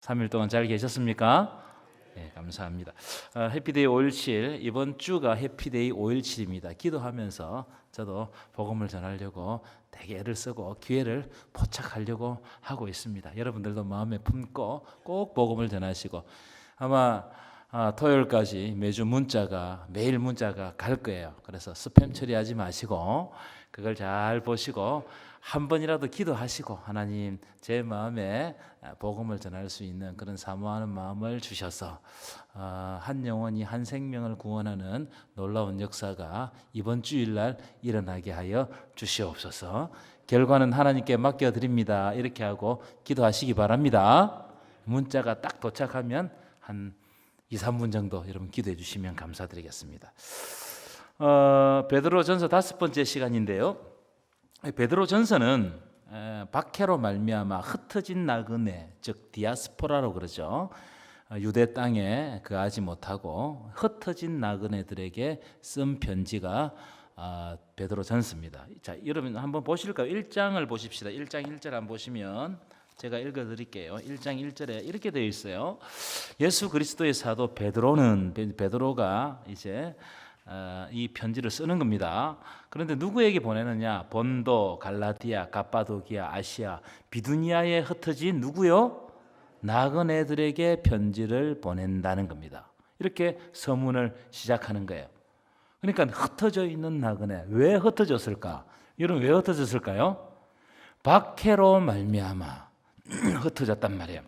3일 동안 잘 계셨습니까? 네, 감사합니다. 해피데이 5.17 이번 주가 해피데이 5.17입니다. 기도하면서 저도 복음을 전하려고 되게 애를 쓰고 기회를 포착하려고 하고 있습니다. 여러분들도 마음에 품고 꼭 복음을 전하시고 아마 토요일까지 매일 문자가 갈 거예요. 그래서 스팸 처리하지 마시고 그걸 잘 보시고 한 번이라도 기도하시고 하나님 제 마음에 복음을 전할 수 있는 그런 사모하는 마음을 주셔서 한 영혼이 한 생명을 구원하는 놀라운 역사가 이번 주일날 일어나게 하여 주시옵소서. 결과는 하나님께 맡겨드립니다. 이렇게 하고 기도하시기 바랍니다. 문자가 딱 도착하면 한 2, 3분 정도 여러분 기도해 주시면 감사드리겠습니다. 베드로전서 5번째 시간인데요. 베드로전서는 박해로 말미암아 흩어진 나그네, 즉 디아스포라로 그러죠. 유대 땅에 거하지 못하고 흩어진 나그네들에게 쓴 편지가 베드로전서입니다. 자, 여러분 한번 보실까요? 1장을 보십시다. 1장 1절 한번 보시면 제가 읽어드릴게요. 1장 1절에 이렇게 되어 있어요. 예수 그리스도의 사도 베드로가 이제 이 편지를 쓰는 겁니다. 그런데 누구에게 보내느냐? 본도, 갈라디아, 갑바도기아, 아시아, 비두니아에 흩어진 누구요? 나그네들에게 편지를 보낸다는 겁니다. 이렇게 서문을 시작하는 거예요. 그러니까 흩어져 있는 나그네, 왜 흩어졌을까? 여러분 왜 흩어졌을까요? 박해로 말미암아 흩어졌단 말이에요.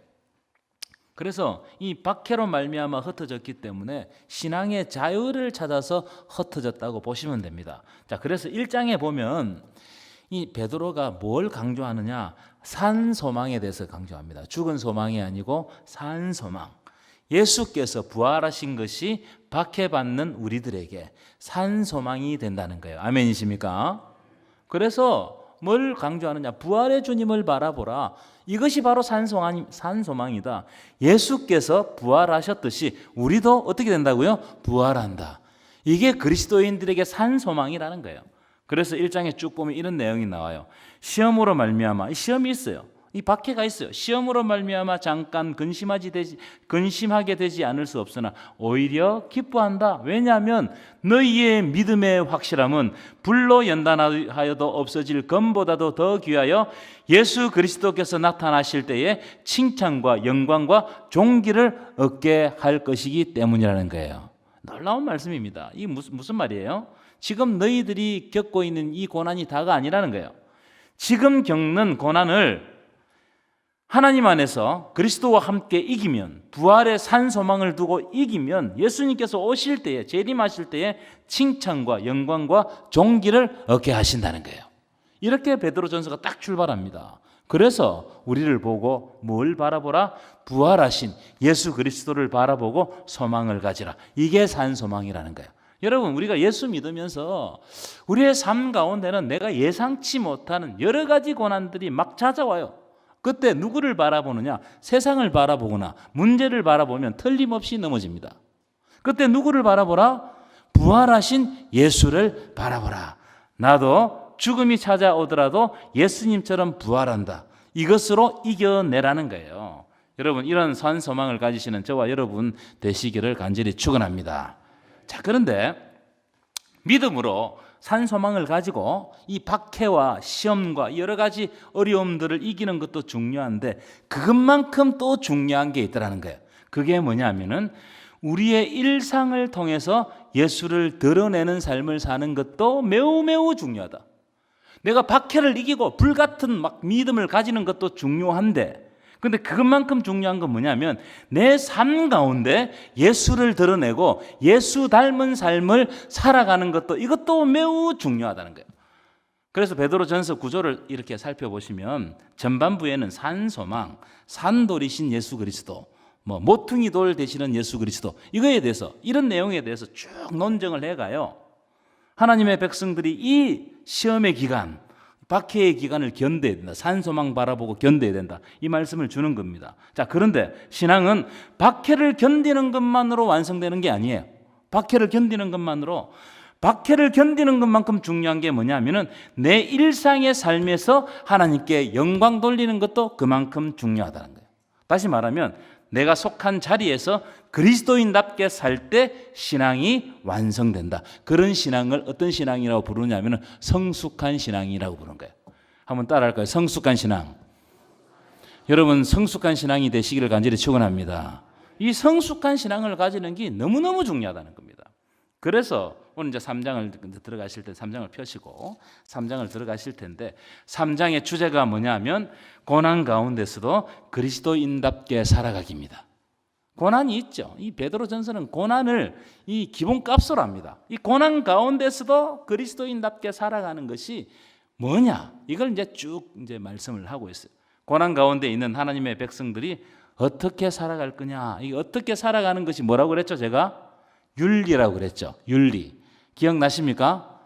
그래서 이 박해로 말미암아 흩어졌기 때문에 신앙의 자유를 찾아서 흩어졌다고 보시면 됩니다. 자, 그래서 1장에 보면 이 베드로가 뭘 강조하느냐? 산 소망에 대해서 강조합니다. 죽은 소망이 아니고 산 소망. 예수께서 부활하신 것이 박해받는 우리들에게 산 소망이 된다는 거예요. 아멘이십니까? 그래서 뭘 강조하느냐? 부활의 주님을 바라보라. 이것이 바로 산소망이다. 예수께서 부활하셨듯이 우리도 어떻게 된다고요? 부활한다. 이게 그리스도인들에게 산소망이라는 거예요. 그래서 1장에 쭉 보면 이런 내용이 나와요. 시험으로 말미암아, 이 시험이 있어요. 이 박해가 있어요. 시험으로 말미암아 잠깐 근심하게 되지 않을 수 없으나 오히려 기뻐한다. 왜냐하면 너희의 믿음의 확실함은 불로 연단하여도 없어질 금보다도 더 귀하여 예수 그리스도께서 나타나실 때에 칭찬과 영광과 존귀를 얻게 할 것이기 때문이라는 거예요. 놀라운 말씀입니다. 이게 무슨 말이에요? 지금 너희들이 겪고 있는 이 고난이 다가 아니라는 거예요. 지금 겪는 고난을 하나님 안에서 그리스도와 함께 이기면, 부활의 산 소망을 두고 이기면 예수님께서 오실 때에, 재림하실 때에 칭찬과 영광과 존귀를 얻게 하신다는 거예요. 이렇게 베드로전서가 딱 출발합니다. 그래서 우리를 보고 뭘 바라보라? 부활하신 예수 그리스도를 바라보고 소망을 가지라. 이게 산 소망이라는 거예요. 여러분, 우리가 예수 믿으면서 우리의 삶 가운데는 내가 예상치 못하는 여러 가지 고난들이 막 찾아와요. 그때 누구를 바라보느냐? 세상을 바라보거나 문제를 바라보면 틀림없이 넘어집니다. 그때 누구를 바라보라? 부활하신 예수를 바라보라. 나도 죽음이 찾아오더라도 예수님처럼 부활한다. 이것으로 이겨내라는 거예요. 여러분, 이런 산 소망을 가지시는 저와 여러분 되시기를 간절히 축원합니다. 자, 그런데 믿음으로 산 소망을 가지고 이 박해와 시험과 여러 가지 어려움들을 이기는 것도 중요한데 그것만큼 또 중요한 게 있더라는 거예요. 그게 뭐냐면은 우리의 일상을 통해서 예수를 드러내는 삶을 사는 것도 매우 매우 중요하다. 내가 박해를 이기고 불같은 막 믿음을 가지는 것도 중요한데 근데 그것만큼 중요한 건 뭐냐면 내 삶 가운데 예수를 드러내고 예수 닮은 삶을 살아가는 것도 이것도 매우 중요하다는 거예요. 그래서 베드로전서 구조를 이렇게 살펴보시면 전반부에는 산소망, 산돌이신 예수 그리스도, 모퉁이 돌 되시는 예수 그리스도 이거에 대해서 이런 내용에 대해서 쭉 논쟁을 해가요. 하나님의 백성들이 이 시험의 기간 박해의 기간을 견뎌야 된다. 산소망 바라보고 견뎌야 된다. 이 말씀을 주는 겁니다. 자, 그런데 신앙은 박해를 견디는 것만으로 완성되는 게 아니에요. 박해를 견디는 것만큼 중요한 게 뭐냐면은 내 일상의 삶에서 하나님께 영광 돌리는 것도 그만큼 중요하다는 거예요. 다시 말하면 내가 속한 자리에서 그리스도인답게 살 때 신앙이 완성된다. 그런 신앙을 어떤 신앙이라고 부르냐면 성숙한 신앙이라고 부르는 거예요. 한번 따라할까요? 성숙한 신앙. 여러분, 성숙한 신앙이 되시기를 간절히 축원합니다. 이 성숙한 신앙을 가지는 게 너무너무 중요하다는 겁니다. 그래서 오늘 이제 3장을 들어가실 때 3장을 펴시고 3장을 들어가실 텐데 3장의 주제가 뭐냐면 고난 가운데서도 그리스도인답게 살아가기입니다. 고난이 있죠. 이 베드로전서는 고난을 이 기본값으로 합니다. 이 고난 가운데서도 그리스도인답게 살아가는 것이 뭐냐? 이걸 이제 쭉 이제 말씀을 하고 있어요. 고난 가운데 있는 하나님의 백성들이 어떻게 살아갈 거냐? 이 어떻게 살아가는 것이 뭐라고 그랬죠? 제가 윤리라고 그랬죠. 윤리. 기억나십니까?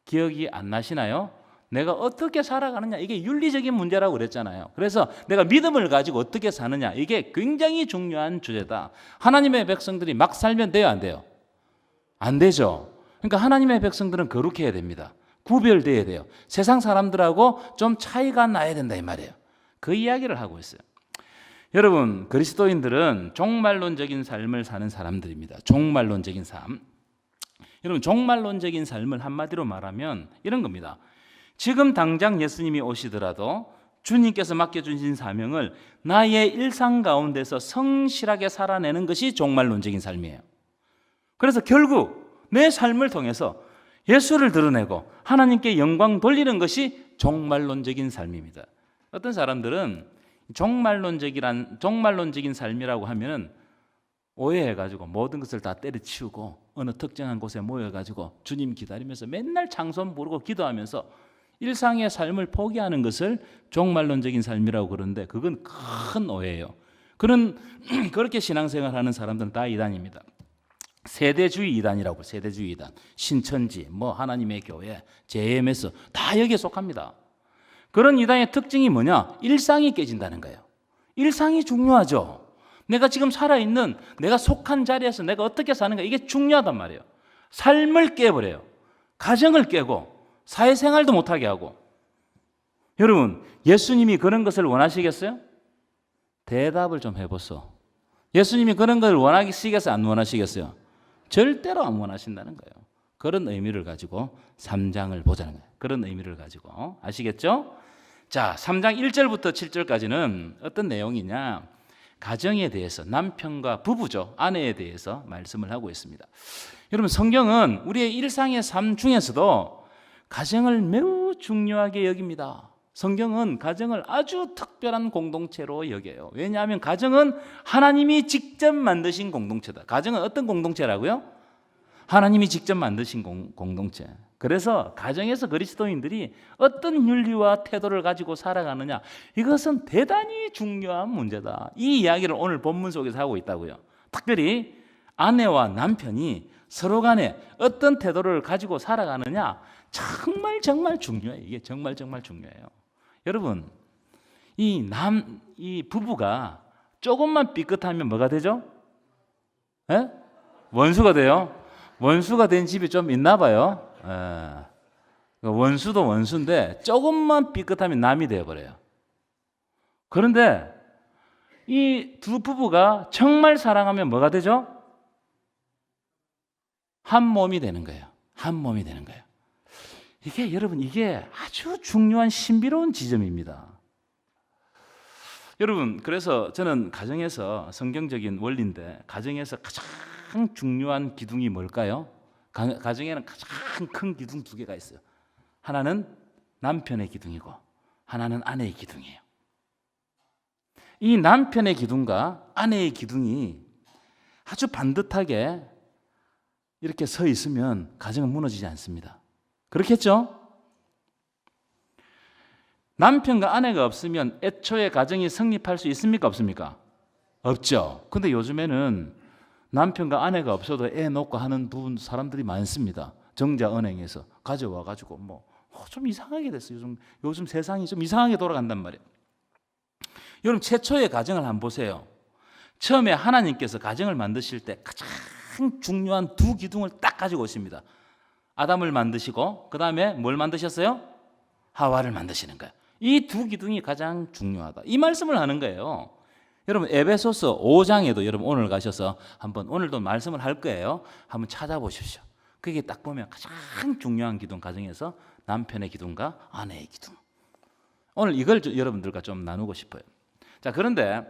기억이 안 나시나요? 내가 어떻게 살아가느냐, 이게 윤리적인 문제라고 그랬잖아요. 그래서 내가 믿음을 가지고 어떻게 사느냐, 이게 굉장히 중요한 주제다. 하나님의 백성들이 막 살면 돼요, 안 돼요? 안 되죠. 그러니까 하나님의 백성들은 거룩해야 됩니다. 구별돼야 돼요. 세상 사람들하고 좀 차이가 나야 된다 이 말이에요. 그 이야기를 하고 있어요. 여러분, 그리스도인들은 종말론적인 삶을 사는 사람들입니다. 종말론적인 삶. 여러분, 종말론적인 삶을 한마디로 말하면 이런 겁니다. 지금 당장 예수님이 오시더라도 주님께서 맡겨주신 사명을 나의 일상 가운데서 성실하게 살아내는 것이 종말론적인 삶이에요. 그래서 결국 내 삶을 통해서 예수를 드러내고 하나님께 영광 돌리는 것이 종말론적인 삶입니다. 어떤 사람들은 종말론적인 삶이라고 하면은 오해해가지고 모든 것을 다 때려치우고 어느 특정한 곳에 모여가지고 주님 기다리면서 맨날 찬송 부르고 기도하면서 일상의 삶을 포기하는 것을 종말론적인 삶이라고 그러는데 그건 큰 오해예요. 그렇게 신앙생활하는 사람들은 다 이단입니다. 세대주의 이단이라고. 세대주의 이단, 신천지, 하나님의 교회, JMS 다 여기에 속합니다. 그런 이단의 특징이 뭐냐? 일상이 깨진다는 거예요. 일상이 중요하죠. 내가 지금 살아있는, 내가 속한 자리에서 내가 어떻게 사는가, 이게 중요하단 말이에요. 삶을 깨버려요. 가정을 깨고 사회생활도 못하게 하고. 여러분, 예수님이 그런 것을 원하시겠어요? 대답을 좀 해보소. 예수님이 그런 것을 원하시겠어요? 안 원하시겠어요? 절대로 안 원하신다는 거예요. 그런 의미를 가지고 3장을 보자는 거예요. 그런 의미를 가지고. 아시겠죠? 자, 3장 1절부터 7절까지는 어떤 내용이냐? 가정에 대해서, 남편과 부부죠, 아내에 대해서 말씀을 하고 있습니다. 여러분, 성경은 우리의 일상의 삶 중에서도 가정을 매우 중요하게 여깁니다. 성경은 가정을 아주 특별한 공동체로 여겨요. 왜냐하면 가정은 하나님이 직접 만드신 공동체다. 가정은 어떤 공동체라고요? 하나님이 직접 만드신 공동체. 그래서 가정에서 그리스도인들이 어떤 윤리와 태도를 가지고 살아가느냐, 이것은 대단히 중요한 문제다. 이 이야기를 오늘 본문 속에서 하고 있다고요. 특별히 아내와 남편이 서로 간에 어떤 태도를 가지고 살아가느냐, 정말 중요해요. 이게 정말 중요해요. 여러분, 이 부부가 조금만 삐끗하면 뭐가 되죠? 에? 원수가 돼요. 원수가 된 집이 좀 있나 봐요. 원수도 원수인데 조금만 삐끗하면 남이 되어버려요. 그런데 이 두 부부가 정말 사랑하면 뭐가 되죠? 한 몸이 되는 거예요. 한 몸이 되는 거예요. 이게 여러분, 이게 아주 중요한 신비로운 지점입니다. 여러분, 그래서 저는 가정에서 성경적인 원리인데 가정에서 가장 중요한 기둥이 뭘까요? 가정에는 가장 큰 기둥 두 개가 있어요. 하나는 남편의 기둥이고 하나는 아내의 기둥이에요. 이 남편의 기둥과 아내의 기둥이 아주 반듯하게 이렇게 서 있으면 가정은 무너지지 않습니다. 그렇겠죠? 남편과 아내가 없으면 애초에 가정이 성립할 수 있습니까? 없습니까? 없죠. 근데 요즘에는 남편과 아내가 없어도 애 놓고 하는 사람들이 많습니다. 정자은행에서 가져와가지고 좀 이상하게 됐어요. 요즘 세상이 좀 이상하게 돌아간단 말이에요. 여러분, 최초의 가정을 한번 보세요. 처음에 하나님께서 가정을 만드실 때 가장 중요한 두 기둥을 딱 가지고 오십니다. 아담을 만드시고 그 다음에 뭘 만드셨어요? 하와를 만드시는 거예요. 이 두 기둥이 가장 중요하다. 이 말씀을 하는 거예요. 여러분 에베소서 5장에도 여러분 오늘 가셔서 한번 오늘도 말씀을 할 거예요. 한번 찾아보십시오. 그게 딱 보면 가장 중요한 기둥 가정에서 남편의 기둥과 아내의 기둥. 오늘 이걸 여러분들과 좀 나누고 싶어요. 자, 그런데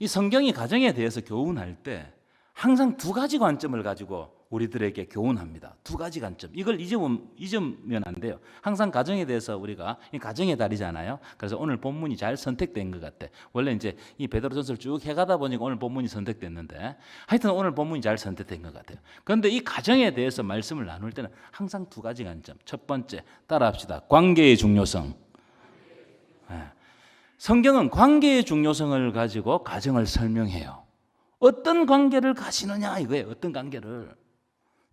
이 성경이 가정에 대해서 교훈할 때 항상 두 가지 관점을 가지고 우리들에게 교훈합니다. 두 가지 관점. 이걸 잊으면 안 돼요. 항상 가정에 대해서 우리가 이 가정의 달이잖아요. 그래서 오늘 본문이 잘 선택된 것 같아. 원래 이제 이 베드로전서를 쭉 해가다 보니까 오늘 본문이 선택됐는데 하여튼 오늘 본문이 잘 선택된 것 같아요. 그런데 이 가정에 대해서 말씀을 나눌 때는 항상 두 가지 관점. 첫 번째, 따라합시다. 관계의 중요성. 성경은 관계의 중요성을 가지고 가정을 설명해요. 어떤 관계를 가지느냐 이거예요. 어떤 관계를.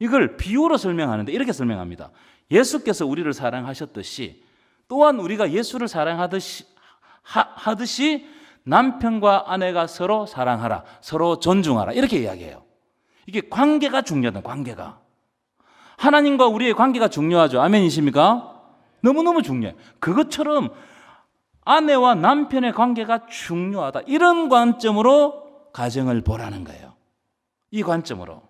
이걸 비유로 설명하는데 이렇게 설명합니다. 예수께서 우리를 사랑하셨듯이 또한 우리가 예수를 사랑하듯이 남편과 아내가 서로 사랑하라, 서로 존중하라 이렇게 이야기해요. 이게 관계가 중요하다. 관계가. 하나님과 우리의 관계가 중요하죠. 아멘이십니까? 너무너무 중요해요. 그것처럼 아내와 남편의 관계가 중요하다. 이런 관점으로 가정을 보라는 거예요. 이 관점으로.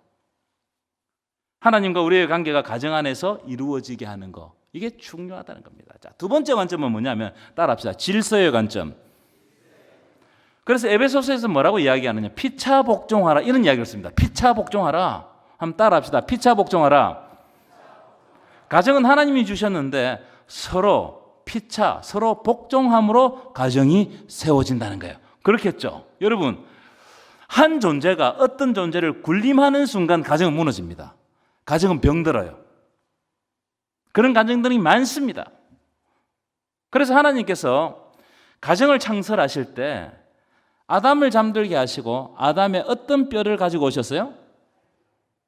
하나님과 우리의 관계가 가정 안에서 이루어지게 하는 거. 이게 중요하다는 겁니다. 자, 두 번째 관점은 뭐냐면 따라합시다. 질서의 관점. 그래서 에베소서에서 뭐라고 이야기하느냐. 피차 복종하라. 이런 이야기를 씁니다. 피차 복종하라. 한번 따라합시다. 피차 복종하라. 가정은 하나님이 주셨는데 서로 피차, 서로 복종함으로 가정이 세워진다는 거예요. 그렇겠죠? 여러분, 한 존재가 어떤 존재를 군림하는 순간 가정은 무너집니다. 가정은 병들어요. 그런 가정들이 많습니다. 그래서 하나님께서 가정을 창설하실 때 아담을 잠들게 하시고 아담의 어떤 뼈를 가지고 오셨어요?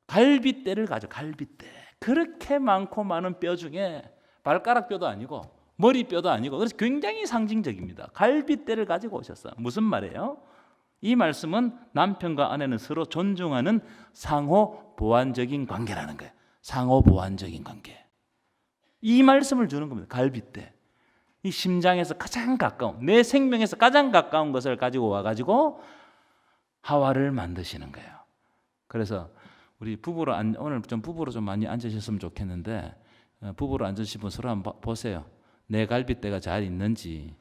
갈빗대를 가지고 갈빗대. 그렇게 많고 많은 뼈 중에 발가락 뼈도 아니고 머리뼈도 아니고 그래서 굉장히 상징적입니다. 갈빗대를 가지고 오셨어요. 무슨 말이에요? 이 말씀은 남편과 아내는 서로 존중하는 상호 보완적인 관계라는 거예요. 상호 보완적인 관계. 이 말씀을 주는 겁니다. 갈빗대. 이 심장에서 가장 가까운, 내 생명에서 가장 가까운 것을 가지고 와가지고 하와를 만드시는 거예요. 그래서 우리 부부로 오늘 좀 부부로 좀 많이 앉으셨으면 좋겠는데 부부로 앉으신 분 서로 한번 보세요. 내 갈빗대가 잘 있는지.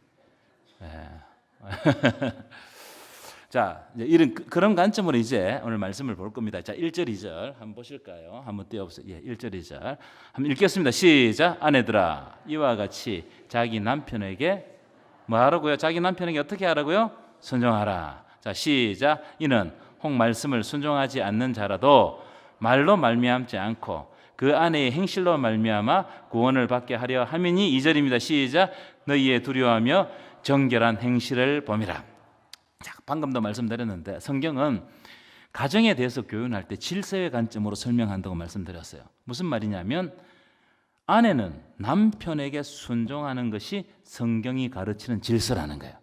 자, 이제 그런 관점으로 이제 오늘 말씀을 볼 겁니다. 자, 1절, 2절 한번 보실까요? 한번 띄워보세요. 예, 1절, 2절. 한번 읽겠습니다. 시작. 아내들아, 이와 같이 자기 남편에게 뭐 하라고요? 자기 남편에게 어떻게 하라고요? 순종하라. 자, 시작. 이는 혹 말씀을 순종하지 않는 자라도 말로 말미암지 않고 그 아내의 행실로 말미암아 구원을 받게 하려 함이니 2절입니다. 시작. 너희의 두려워하며 정결한 행실을 범이라. 자, 방금도 말씀드렸는데 성경은 가정에 대해서 교훈할 때 질서의 관점으로 설명한다고 말씀드렸어요. 무슨 말이냐면 아내는 남편에게 순종하는 것이 성경이 가르치는 질서라는 거예요.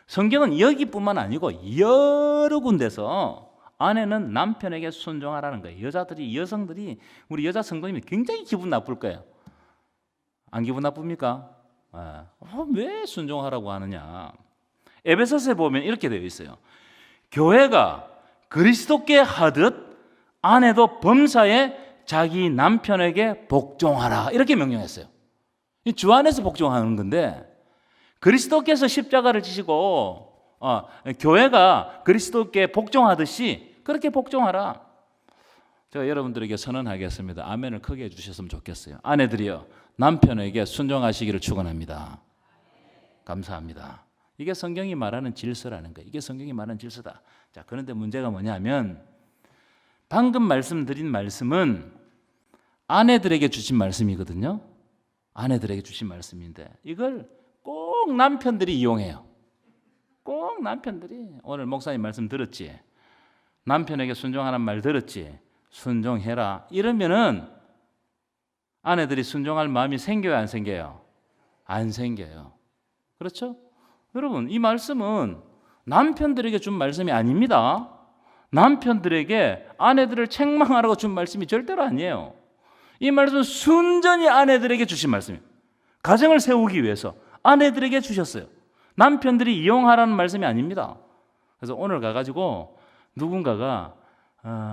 성경은 여기뿐만 아니고 여러 군데서 아내는 남편에게 순종하라는 거예요. 여성들이 우리 여자 성도님이 굉장히 기분 나쁠 거예요. 안 기분 나쁩니까? 왜 순종하라고 하느냐? 에베소서에 보면 이렇게 되어 있어요. 교회가 그리스도께 하듯 아내도 범사에 자기 남편에게 복종하라 이렇게 명령했어요. 주 안에서 복종하는 건데 그리스도께서 십자가를 지시고 교회가 그리스도께 복종하듯이 그렇게 복종하라. 제가 여러분들에게 선언하겠습니다. 아멘을 크게 해주셨으면 좋겠어요. 아내들이여 남편에게 순종하시기를 축원합니다. 감사합니다. 이게 성경이 말하는 질서라는 거예요. 이게 성경이 말하는 질서다. 자, 그런데 문제가 뭐냐면 방금 말씀드린 말씀은 아내들에게 주신 말씀이거든요. 아내들에게 주신 말씀인데 이걸 꼭 남편들이 이용해요. 꼭 남편들이 오늘 목사님 말씀 들었지? 남편에게 순종하는 말 들었지? 순종해라. 이러면은 아내들이 순종할 마음이 생겨요, 안 생겨요? 안 생겨요. 그렇죠? 여러분, 이 말씀은 남편들에게 준 말씀이 아닙니다. 남편들에게 아내들을 책망하라고 준 말씀이 절대로 아니에요. 이 말씀은 순전히 아내들에게 주신 말씀이에요. 가정을 세우기 위해서 아내들에게 주셨어요. 남편들이 이용하라는 말씀이 아닙니다. 그래서 오늘 가가지고 누군가가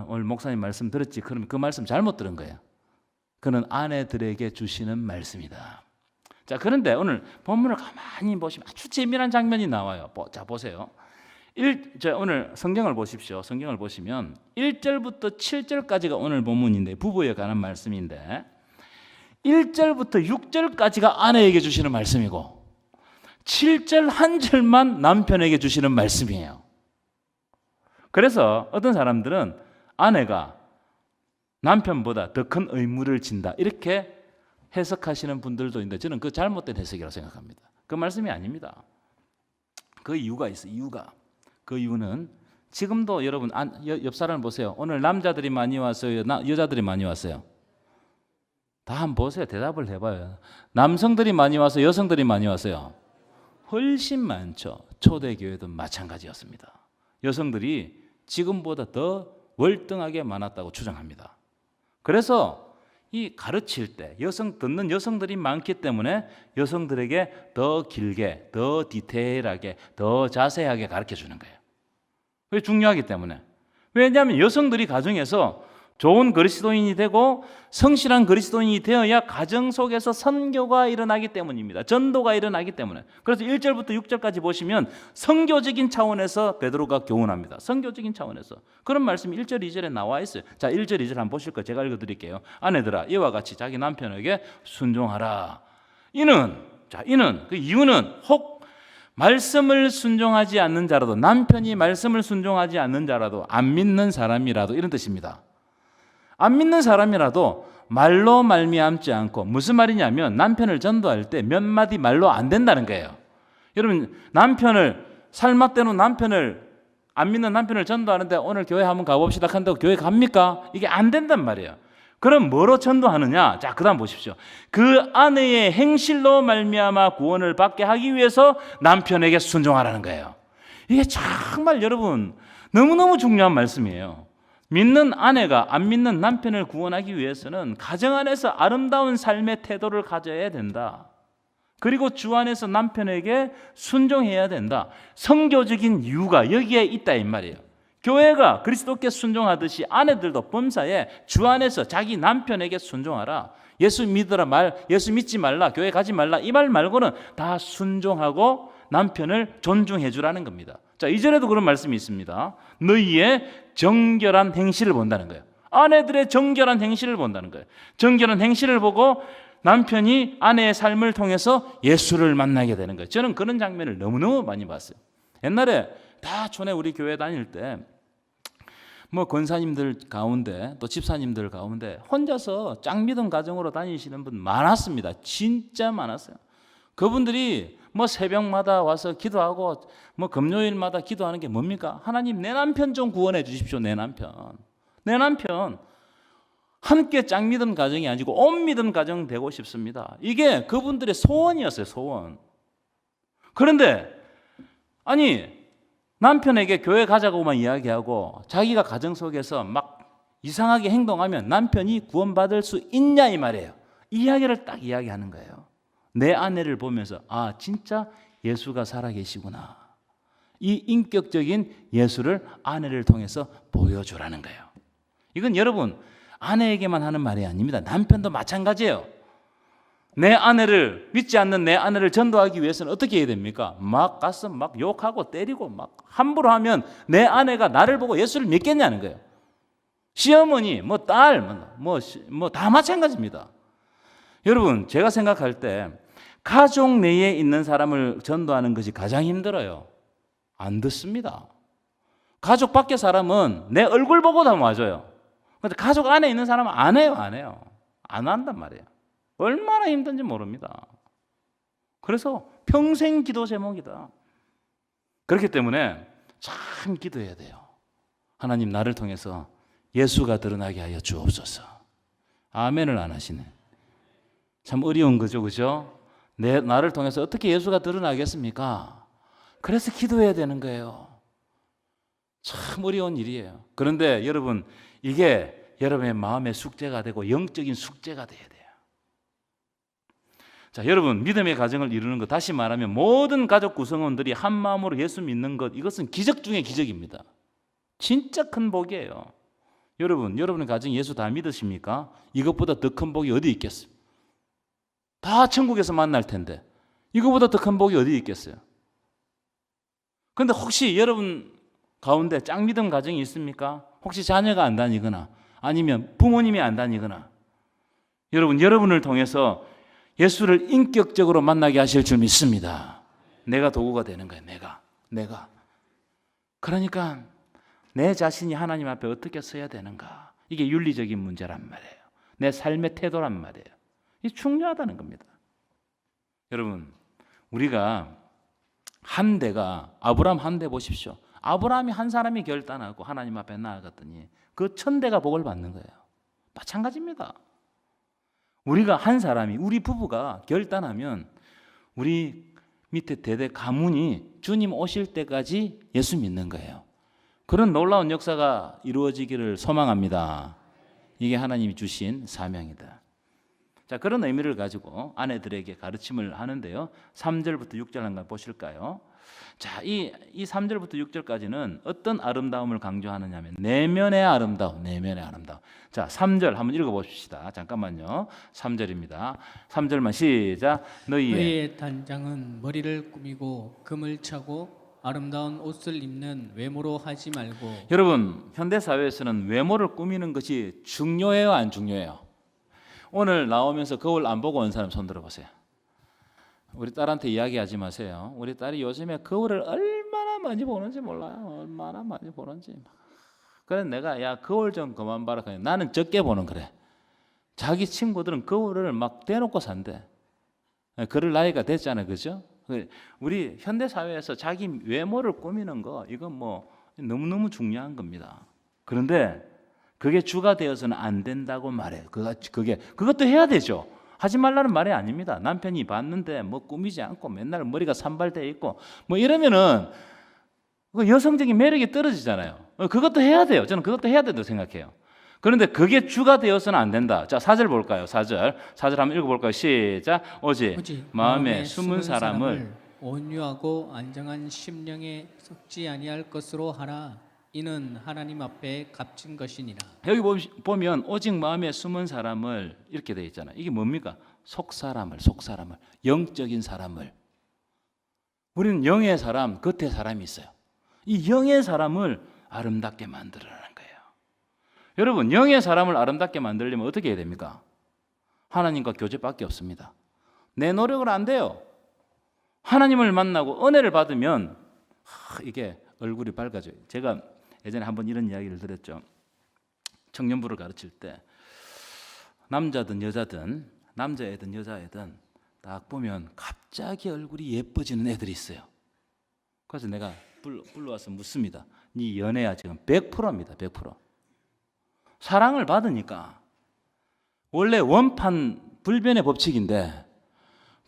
오늘 목사님 말씀 들었지? 그러면 그 말씀 잘못 들은 거예요. 그는 아내들에게 주시는 말씀이다. 자, 그런데 오늘 본문을 가만히 보시면 아주 재미난 장면이 나와요. 자, 보세요. 오늘 성경을 보십시오. 성경을 보시면 1절부터 7절까지가 오늘 본문인데, 부부에 관한 말씀인데 1절부터 6절까지가 아내에게 주시는 말씀이고 7절 한 절만 남편에게 주시는 말씀이에요. 그래서 어떤 사람들은 아내가 남편보다 더 큰 의무를 진다 이렇게 해석하시는 분들도 있는데 저는 그 잘못된 해석이라고 생각합니다. 그 말씀이 아닙니다. 그 이유가 있어요. 그 이유는 지금도 여러분 옆 사람을 보세요. 오늘 남자들이 많이 왔어요? 여자들이 많이 왔어요? 다 한번 보세요. 대답을 해봐요. 남성들이 많이 와서 여성들이 많이 왔어요? 훨씬 많죠. 초대교회도 마찬가지였습니다. 여성들이 지금보다 더 월등하게 많았다고 추정합니다. 그래서 이 가르칠 때 듣는 여성들이 많기 때문에 여성들에게 더 길게, 더 디테일하게, 더 자세하게 가르쳐 주는 거예요. 왜? 중요하기 때문에. 왜냐하면 여성들이 가정에서 좋은 그리스도인이 되고 성실한 그리스도인이 되어야 가정 속에서 선교가 일어나기 때문입니다. 전도가 일어나기 때문에. 그래서 1절부터 6절까지 보시면 선교적인 차원에서 베드로가 교훈합니다. 선교적인 차원에서. 그런 말씀이 1절, 2절에 나와 있어요. 자, 1절, 2절 한번 보실 거예요. 제가 읽어드릴게요. 아내들아, 이와 같이 자기 남편에게 순종하라. 이는 그 이유는 혹 말씀을 순종하지 않는 자라도, 남편이 말씀을 순종하지 않는 자라도, 안 믿는 사람이라도, 이런 뜻입니다. 안 믿는 사람이라도 말로 말미암지 않고, 무슨 말이냐면 남편을 전도할 때 몇 마디 말로 안 된다는 거예요. 여러분, 살맛대로 안 믿는 남편을 전도하는데 오늘 교회 한번 가봅시다 한다고 교회 갑니까? 이게 안 된단 말이에요. 그럼 뭐로 전도하느냐? 자, 그 다음 보십시오. 그 아내의 행실로 말미암아 구원을 받게 하기 위해서 남편에게 순종하라는 거예요. 이게 정말 여러분 너무너무 중요한 말씀이에요. 믿는 아내가 안 믿는 남편을 구원하기 위해서는 가정 안에서 아름다운 삶의 태도를 가져야 된다. 그리고 주 안에서 남편에게 순종해야 된다. 성교적인 이유가 여기에 있다 이 말이에요. 교회가 그리스도께 순종하듯이 아내들도 범사에 주 안에서 자기 남편에게 순종하라. 예수 믿지 말라, 교회 가지 말라 이 말 말고는 다 순종하고 남편을 존중해 주라는 겁니다. 자, 이전에도 그런 말씀이 있습니다. 너희의 정결한 행실을 본다는 거예요. 아내들의 정결한 행실을 본다는 거예요. 정결한 행실을 보고 남편이 아내의 삶을 통해서 예수를 만나게 되는 거예요. 저는 그런 장면을 너무너무 많이 봤어요. 옛날에 다 촌에 우리 교회 다닐 때 권사님들 가운데 또 집사님들 가운데 혼자서 짱 믿음 가정으로 다니시는 분 많았습니다. 진짜 많았어요. 그분들이 새벽마다 와서 기도하고 금요일마다 기도하는 게 뭡니까? 하나님, 내 남편 좀 구원해 주십시오. 내 남편 함께 짱 믿음 가정이 아니고 온 믿음 가정 되고 싶습니다. 이게 그분들의 소원이었어요. 소원. 그런데 남편에게 교회 가자고만 이야기하고 자기가 가정 속에서 막 이상하게 행동하면 남편이 구원받을 수 있냐 이 말이에요. 이 이야기를 딱 이야기하는 거예요. 내 아내를 보면서 진짜 예수가 살아계시구나. 이 인격적인 예수를 아내를 통해서 보여주라는 거예요. 이건 여러분 아내에게만 하는 말이 아닙니다. 남편도 마찬가지예요. 믿지 않는 내 아내를 전도하기 위해서는 어떻게 해야 됩니까? 막 가서 막 욕하고 때리고 막 함부로 하면 내 아내가 나를 보고 예수를 믿겠냐는 거예요. 시어머니, 딸, 다 마찬가지입니다. 여러분, 제가 생각할 때 가족 내에 있는 사람을 전도하는 것이 가장 힘들어요. 안 듣습니다. 가족 밖의 사람은 내 얼굴 보고도 와줘요. 근데 가족 안에 있는 사람은 안 해요. 안 한단 말이에요. 얼마나 힘든지 모릅니다. 그래서 평생 기도 제목이다. 그렇기 때문에 참 기도해야 돼요. 하나님, 나를 통해서 예수가 드러나게 하여 주옵소서. 아멘을 안 하시네. 참 어려운 거죠, 그죠? 나를 통해서 어떻게 예수가 드러나겠습니까? 그래서 기도해야 되는 거예요. 참 어려운 일이에요. 그런데 여러분, 이게 여러분의 마음의 숙제가 되고 영적인 숙제가 돼야 돼요. 자, 여러분, 믿음의 가정을 이루는 것, 다시 말하면 모든 가족 구성원들이 한 마음으로 예수 믿는 것, 이것은 기적 중의 기적입니다. 진짜 큰 복이에요. 여러분, 여러분의 가정이 예수 다 믿으십니까? 이것보다 더 큰 복이 어디 있겠어요? 다 천국에서 만날 텐데 이거보다 더 큰 복이 어디 있겠어요? 그런데 혹시 여러분 가운데 짝 믿음 가정이 있습니까? 혹시 자녀가 안 다니거나 아니면 부모님이 안 다니거나, 여러분을 통해서 예수를 인격적으로 만나게 하실 줄 믿습니다. 내가 도구가 되는 거예요. 내가. 그러니까 내 자신이 하나님 앞에 어떻게 서야 되는가, 이게 윤리적인 문제란 말이에요. 내 삶의 태도란 말이에요. 이게 중요하다는 겁니다. 여러분, 우리가 한 대가, 아브라함 한 대 보십시오. 아브라함이 한 사람이 결단하고 하나님 앞에 나아갔더니 그 1000대가 복을 받는 거예요. 마찬가지입니다. 우리가 한 사람이, 우리 부부가 결단하면 우리 밑에 대대 가문이 주님 오실 때까지 예수 믿는 거예요. 그런 놀라운 역사가 이루어지기를 소망합니다. 이게 하나님이 주신 사명이다. 자, 그런 의미를 가지고 아내들에게 가르침을 하는데요. 3절부터 6절 한번 보실까요? 자, 이 3절부터 6절까지는 어떤 아름다움을 강조하느냐면 내면의 아름다움. 자, 3절 한번 읽어봅시다. 잠깐만요. 3절입니다. 3절만 시작. 너희의 단장은 머리를 꾸미고 금을 차고 아름다운 옷을 입는 외모로 하지 말고. 여러분, 현대 사회에서는 외모를 꾸미는 것이 중요해요, 안 중요해요? 오늘 나오면서 거울 안 보고 온 사람 손 들어보세요. 우리 딸한테 이야기하지 마세요. 우리 딸이 요즘에 거울을 얼마나 많이 보는지 몰라요. 얼마나 많이 보는지. 그래 내가 야 거울 좀 그만 봐라. 나는 적게 보는 그래. 자기 친구들은 거울을 막 대놓고 산대. 그럴 나이가 됐잖아요, 그죠? 우리 현대 사회에서 자기 외모를 꾸미는 거, 이건 뭐 너무너무 중요한 겁니다. 그런데 그게 주가 되어서는 안 된다고 말해요. 그것도 해야 되죠. 하지 말라는 말이 아닙니다. 남편이 봤는데 뭐 꾸미지 않고 맨날 머리가 산발되어 있고 뭐 이러면은 여성적인 매력이 떨어지잖아요. 그것도 해야 돼요. 저는 그것도 해야 된다고 생각해요. 그런데 그게 주가 되어서는 안 된다. 자, 4절 볼까요? 4절 한번 읽어볼까요? 시작. 오직 마음에 숨은 사람을 온유하고 안정한 심령에 썩지 아니할 것으로 하라. 이는 하나님 앞에 값진 것이니라. 여기 보면 오직 마음에 숨은 사람을 이렇게 되어 있잖아요. 이게 뭡니까? 속사람을, 영적인 사람을. 우리는 영의 사람, 겉의 사람이 있어요. 이 영의 사람을 아름답게 만들어라는 거예요. 여러분, 영의 사람을 아름답게 만들려면 어떻게 해야 됩니까? 하나님과 교제밖에 없습니다. 내 노력은 안 돼요. 하나님을 만나고 은혜를 받으면 이게 얼굴이 밝아져요. 제가 예전에 한번 이런 이야기를 들었죠. 청년부를 가르칠 때 남자든 여자든, 남자애든 여자애든 딱 보면 갑자기 얼굴이 예뻐지는 애들이 있어요. 그래서 내가 불러와서 묻습니다. 네 연애야? 지금 100%입니다. 100%. 사랑을 받으니까 원래 원판 불변의 법칙인데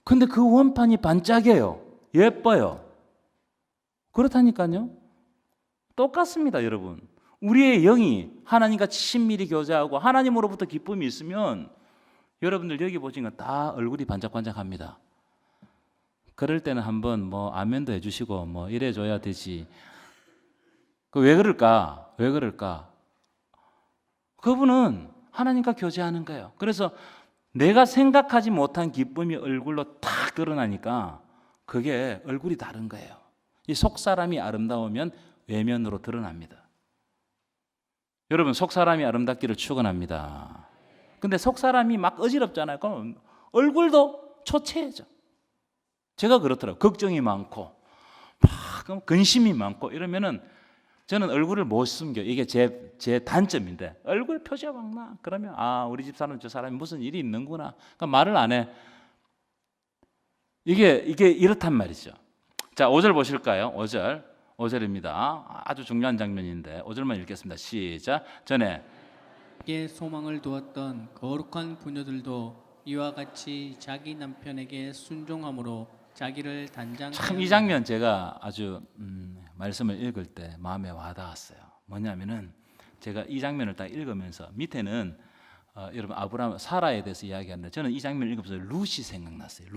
근데 그 원판이 반짝여요. 예뻐요. 그렇다니까요. 똑같습니다, 여러분. 우리의 영이 하나님과 친밀히 교제하고 하나님으로부터 기쁨이 있으면 여러분들 여기 보시면 다 얼굴이 반짝반짝합니다. 그럴 때는 한번 뭐 아멘도 해주시고 뭐 이래줘야 되지. 왜 그럴까? 그분은 하나님과 교제하는 거예요. 그래서 내가 생각하지 못한 기쁨이 얼굴로 탁 드러나니까 그게 얼굴이 다른 거예요. 이 속사람이 아름다우면 외면으로 드러납니다. 여러분, 속사람이 아름답기를 축원합니다. 근데 속사람이 막 어지럽잖아요. 그럼 얼굴도 초췌해져. 제가 그렇더라고요. 걱정이 많고 막 근심이 많고 이러면은 저는 얼굴을 못 숨겨. 이게 제 단점인데 얼굴 표시가 막 나. 그러면 우리 집 사람 저 사람이 무슨 일이 있는구나. 그러니까 말을 안 해. 이게 이렇단 말이죠. 자, 5절 보실까요? 5절입니다. 아주 중요한 장면인데 5절만 읽겠습니다. 시작. 전에 소망을 두었던 거룩한 부녀들도 이와 같이 자기 남편에게 순종함으로 자기를 단장하여. 참 이 장면 제가 아주 말씀을 읽을 때 마음에 와닿았어요. 뭐냐면은 제가 이 장면을 딱 읽으면서 밑에는 여러분 아브라함 사라에 대해서 이야기하는데 저는 이 장면을 읽으면서 루시 생각났어요.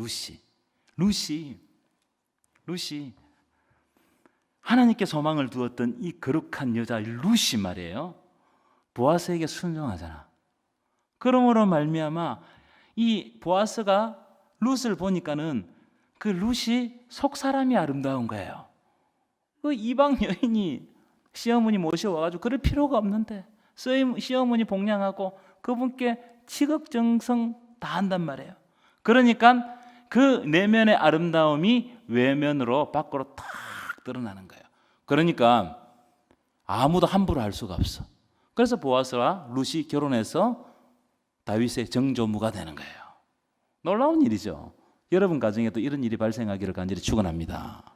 루시 하나님께 소망을 두었던 이 거룩한 여자 루시 말이에요. 보아스에게 순종하잖아. 그러므로 말미암아 이 보아스가 룻을 보니까는 그 룻이 속 사람이 아름다운 거예요. 그 이방 여인이 시어머니 모셔와가지고 그럴 필요가 없는데 시어머니 복량하고 그분께 치극정성 다 한단 말이에요. 그러니까 그 내면의 아름다움이 외면으로 밖으로 탁 드러나는 거예요. 그러니까 아무도 함부로 할 수가 없어. 그래서 보아스와 룻이 결혼해서 다윗의 정조무가 되는 거예요. 놀라운 일이죠. 여러분 가정에도 이런 일이 발생하기를 간절히 축원합니다.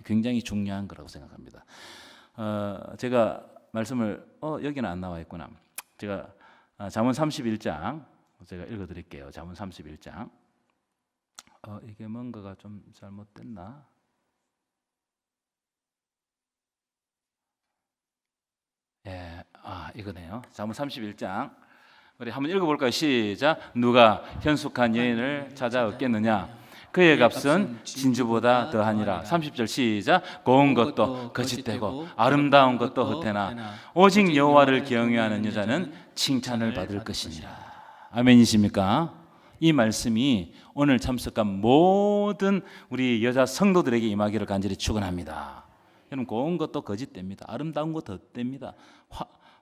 굉장히 중요한 거라고 생각합니다. 제가 말씀을 여기는 안 나와 있구나. 제가 잠언 31장 제가 읽어드릴게요. 잠언 31장. 이게 뭔가가 좀 잘못됐나? 예, 이거네요. 잠언 31장. 우리 한번 읽어볼까요? 시작. 누가 현숙한 여인을 찾아 얻겠느냐? 그의 값은 진주보다 더하니라. 30절 시작. 고운 것도 거짓되고 아름다운 것도 헛되나 오직 여호와를 경외하는 여자는 칭찬을 받을 것이니라. 아멘이십니까? 이 말씀이 오늘 참석한 모든 우리 여자 성도들에게 임하기를 간절히 축원합니다. 여러분 고운 것도 거짓됩니다. 아름다운 것도 헛됩니다.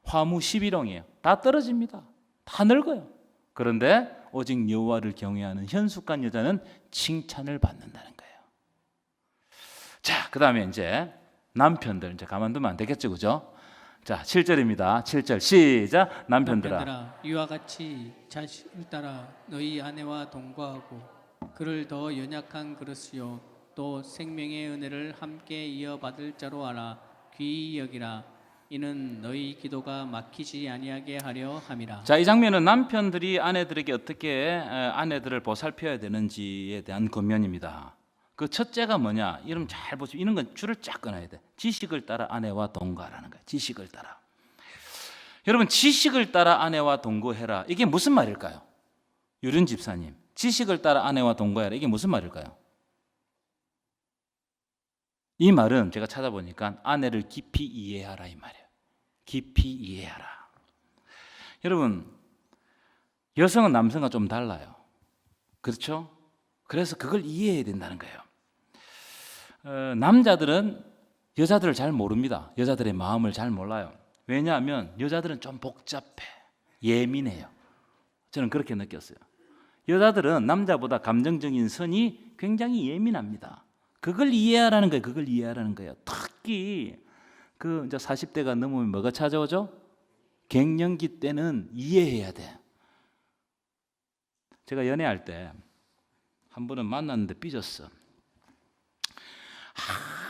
화무 11홍이에요. 다 떨어집니다. 다 늙어요. 그런데 오직 여호와를 경외하는 현숙한 여자는 칭찬을 받는다는 거예요. 자, 그다음에 이제 남편들 이제 가만두면 안 되겠죠, 그죠? 자, 7절입니다. 7절 시작. 남편들아 이와 같이 자식을 따라 너희 아내와 동거하고 그를 더 연약한 그릇이요 또 생명의 은혜를 함께 이어받을 자로 알아 귀히 여기라. 이는 너희 기도가 막히지 아니하게 하려 함이라. 자, 이 장면은 남편들이 아내들에게 어떻게 아내들을 보살펴야 되는지에 대한 권면입니다. 그 첫째가 뭐냐? 여러분 잘 보시면 이런 건 줄을 쫙 끊어야 돼. 지식을 따라 아내와 동거하라는 거예요. 지식을 따라. 여러분 지식을 따라 아내와 동거해라. 이게 무슨 말일까요? 유륜 집사님, 지식을 따라 아내와 동거해라. 이게 무슨 말일까요? 이 말은 제가 찾아보니까 아내를 깊이 이해하라 이 말이에요. 깊이 이해하라. 여러분 여성은 남성과 좀 달라요. 그렇죠? 그래서 그걸 이해해야 된다는 거예요. 남자들은 여자들을 잘 모릅니다. 여자들의 마음을 잘 몰라요. 왜냐하면 여자들은 좀 복잡해. 예민해요. 저는 그렇게 느꼈어요. 여자들은 남자보다 감정적인 선이 굉장히 예민합니다. 그걸 이해하라는 거예요. 그걸 이해하라는 거예요. 특히 그 이제 40대가 넘으면 뭐가 찾아오죠? 갱년기 때는 이해해야 돼. 제가 연애할 때 한 번은 만났는데 삐졌어.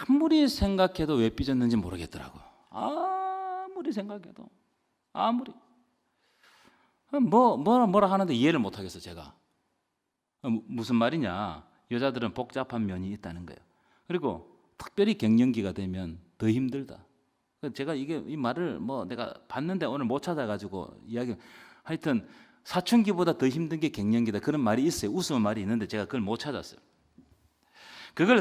아무리 생각해도 왜 삐졌는지 모르겠더라고. 아무리 생각해도 뭐라 하는데 이해를 못 하겠어 제가. 무슨 말이냐? 여자들은 복잡한 면이 있다는 거예요. 그리고 특별히 갱년기가 되면 더 힘들다. 제가 이 말을 내가 봤는데 오늘 못 찾아가지고 하여튼 사춘기보다 더 힘든 게 갱년기다. 그런 말이 있어요. 웃으면 말이 있는데 제가 그걸 못 찾았어요. 그걸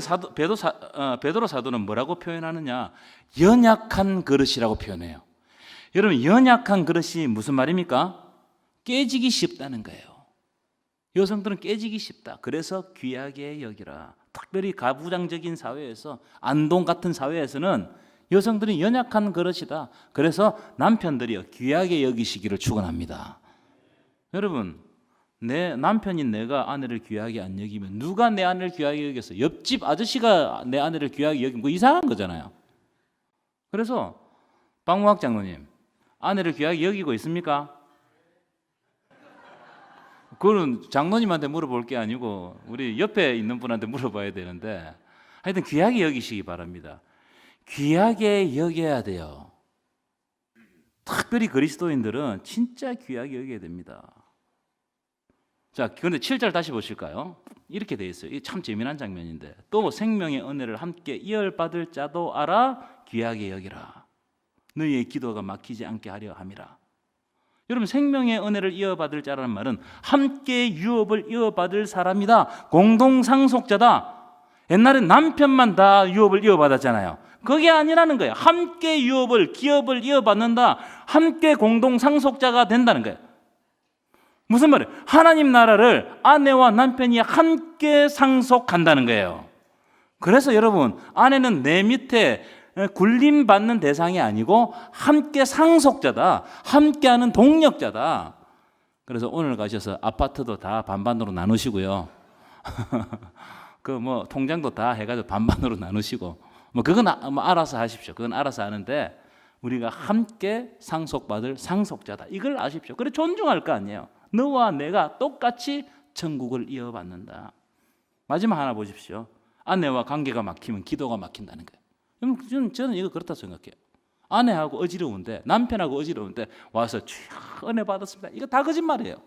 베드로 사도는 뭐라고 표현하느냐? 연약한 그릇이라고 표현해요. 여러분 연약한 그릇이 무슨 말입니까? 깨지기 쉽다는 거예요. 여성들은 깨지기 쉽다. 그래서 귀하게 여기라. 특별히 가부장적인 사회에서 안동 같은 사회에서는 여성들이 연약한 그릇이다. 그래서 남편들이 귀하게 여기시기를 축원합니다. 여러분 내 남편인 내가 아내를 귀하게 안 여기면 누가 내 아내를 귀하게 여겼어? 옆집 아저씨가 내 아내를 귀하게 여기면 뭐 이상한 거잖아요. 그래서 박무학 장로님 아내를 귀하게 여기고 있습니까? 그거는 장로님한테 물어볼 게 아니고 우리 옆에 있는 분한테 물어봐야 되는데 하여튼 귀하게 여기시기 바랍니다. 귀하게 여겨야 돼요. 특별히 그리스도인들은 진짜 귀하게 여겨야 됩니다. 자, 그런데 7절 다시 보실까요? 이렇게 돼 있어요. 이게 참 재미난 장면인데 또 생명의 은혜를 함께 이어받을 자도 알아 귀하게 여기라. 너희의 기도가 막히지 않게 하려 함이라. 여러분 생명의 은혜를 이어받을 자라는 말은 함께 유업을 이어받을 사람이다. 공동상속자다. 옛날엔 남편만 다 유업을 이어받았잖아요. 그게 아니라는 거예요. 함께 유업을 기업을 이어받는다. 함께 공동상속자가 된다는 거예요. 무슨 말이에요? 하나님 나라를 아내와 남편이 함께 상속한다는 거예요. 그래서 여러분 아내는 내 밑에 굴림받는 대상이 아니고 함께 상속자다. 함께하는 동력자다. 그래서 오늘 가셔서 아파트도 다 반반으로 나누시고요. 그 뭐 통장도 다 해가지고 반반으로 나누시고 뭐 그건 뭐 알아서 하십시오. 그건 알아서 하는데 우리가 함께 상속받을 상속자다. 이걸 아십시오. 그래 존중할 거 아니에요. 너와 내가 똑같이 천국을 이어받는다. 마지막 하나 보십시오. 아내와 관계가 막히면 기도가 막힌다는 거예요. 저는 이거 그렇다 생각해요. 아내하고 어지러운데 남편하고 어지러운데 와서 은혜 받았습니다. 이거 다 거짓말이에요.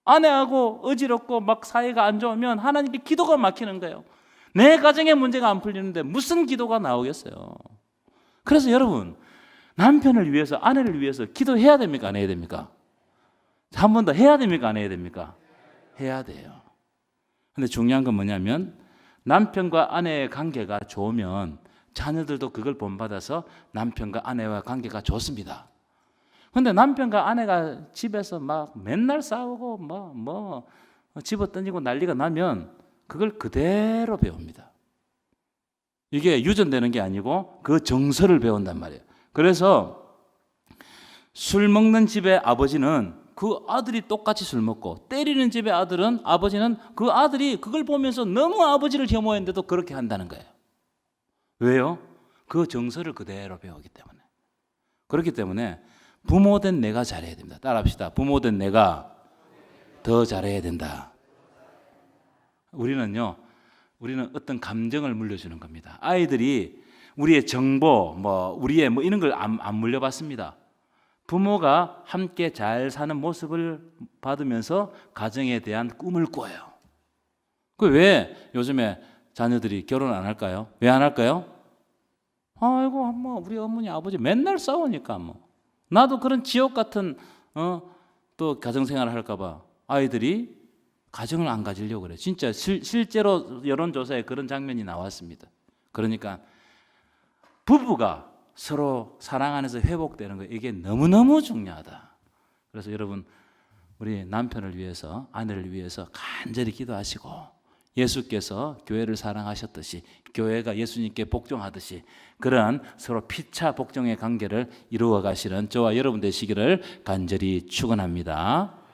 아내하고 어지럽고 막 사이가 안 좋으면 하나님께 기도가 막히는 거예요. 내 가정에 문제가 안 풀리는데 무슨 기도가 나오겠어요. 그래서 여러분 남편을 위해서 아내를 위해서 기도해야 됩니까? 안 해야 됩니까? 한 번 더 해야 됩니까? 안 해야 됩니까? 해야 돼요. 근데 중요한 건 뭐냐면 남편과 아내의 관계가 좋으면 자녀들도 그걸 본받아서 남편과 아내와 관계가 좋습니다. 근데 남편과 아내가 집에서 막 맨날 싸우고 뭐 집어 던지고 난리가 나면 그걸 그대로 배웁니다. 이게 유전되는 게 아니고 그 정서를 배운단 말이에요. 그래서 술 먹는 집의 아버지는 그 아들이 똑같이 술 먹고 때리는 집의 아버지는 그 아들이 그걸 보면서 너무 아버지를 혐오했는데도 그렇게 한다는 거예요. 왜요? 그 정서를 그대로 배우기 때문에. 그렇기 때문에 부모된 내가 잘해야 됩니다. 따라합시다. 부모된 내가 더 잘해야 된다. 우리는 어떤 감정을 물려주는 겁니다. 아이들이 우리의 정보, 우리의 이런 걸 안 물려받습니다. 부모가 함께 잘 사는 모습을 받으면서 가정에 대한 꿈을 꿔요. 왜 요즘에 자녀들이 결혼 안 할까요? 왜 안 할까요? 아이고, 우리 어머니 아버지 맨날 싸우니까 나도 그런 지옥 같은 또 가정생활을 할까봐 아이들이 가정을 안 가지려고 그래요. 진짜 실제로 여론조사에 그런 장면이 나왔습니다. 그러니까 부부가 서로 사랑 안에서 회복되는 거 이게 너무너무 중요하다. 그래서 여러분 우리 남편을 위해서 아내를 위해서 간절히 기도하시고 예수께서 교회를 사랑하셨듯이 교회가 예수님께 복종하듯이 그러한 서로 피차 복종의 관계를 이루어 가시는 저와 여러분 되시기를 간절히 축원합니다.